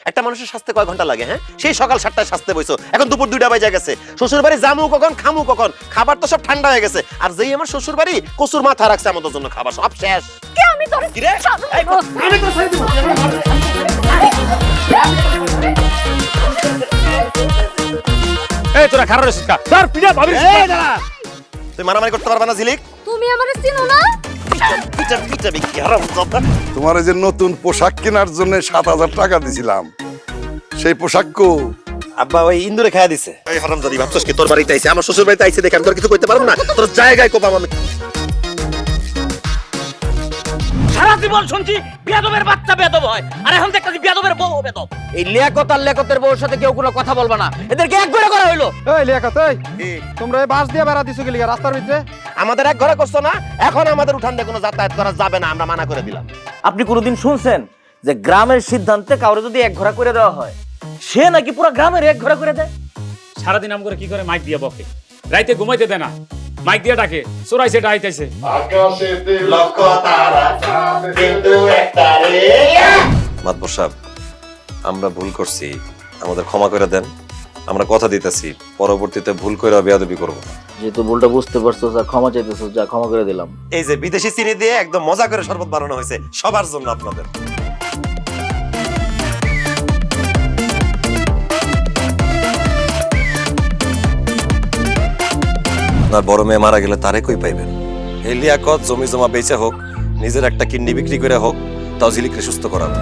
একটা মানুষের স্বাস্থ্য কয় ঘন্টা লাগে? হ্যাঁ, সেই সকাল 7টায় স্বাস্থ্য বইছো, এখন দুপুর 2টা বাজে গেছে। শ্বশুর বাড়ি জামু কখন, খামু কখন? খাবার তো সব ঠান্ডা হয়ে গেছে। আর যেই আমার শ্বশুর বাড়ি কচুর মাথা রাখছে আমাদের জন্য, খাবার সব শেষ। কে আমি তোরে কি রে? এই, আমি তো ছাড়ি দেব। এই তোরা খারাপ রেছিস কা স্যার পিড়া ভাবি এই দাঁড়া, তুই মারামারি করতে পারবে না ঝিলিক। তুমি আমারে চিনো না? পিটা পিটা কি হারাম জাদা। তোমার এই যে নতুন পোশাক কেনার জন্য 7,000 টাকা দিছিলাম, সেই পোশাক কো? আব্বা ওই ইন্দুরে খাইয়া দিছে। এই হারামজাদি ভাবছস কি তোর বাড়িতে আইছে? আমার শ্বশুর বাড়িতে আইছে দেখে আমি তোর কিছু কইতে পারবো না? তোর জায়গায় কোপাম আমি। সারা জীবন শুনছি বেয়াদবের বাচ্চা বেয়াদব হয়, আর এখন দেখতেছি বেয়াদবের বউ বেয়াদব। এই লিয়াকত আর লেকতের বউর সাথে কেউ কোনো কথা বলবা না, এদেরকে এক করে করা হইলো। এই লিয়াকত, এই তোমরা এই বাস দিয়ে বেড়া দিছো কি লিগা রাস্তার ভিতরে? আমাদের এক ঘরে করছো না, এখন আমাদের উঠান দিয়ে কোনো যাতায়াত করা যাবে না, আমরা মানা করে দিলাম। আপনি কোনোদিন শুনছেন যে গ্রামের সিদ্ধান্তে কাউরে যদি এক ঘোড়া করে দেওয়া হয়, সে নাকি পুরো গ্রামের এক ঘোড়া করে দেয়? সারাদিন আম করে কি করে মাইক দিয়ে বকে, রাইতে ঘুমাইতে দেয় না, মাইক দিয়ে ডাকে চোরাইছে ডাইতেছে। আকাশেতে লক্ষ তারা কিন্তু একটা রে। মাতবর সাহেব, আমরা ভুল করছি, আমাদের ক্ষমা করে দেন। আমরা কথা দিতেছি পরবর্তীতে ভুল করে বেয়াদবি করব না। যেহেতু ভুলটা বুঝতে পারছো, যা ক্ষমা চাইতেছো, যা ক্ষমা করে দিলাম। এই যে বিদেশি চিনি দিয়ে একদম মজা করে শরবত বানানো হয়েছে সবার জন্য আপনাদের। আপনার বড় মেয়ে মারা গেলে তারে কই পাইবেন? এই লিয়াকত জমি জমা বেচে হোক, নিজের একটা কিডনি বিক্রি করে হোক, তাও ঝিলিককে সুস্থ করাবে।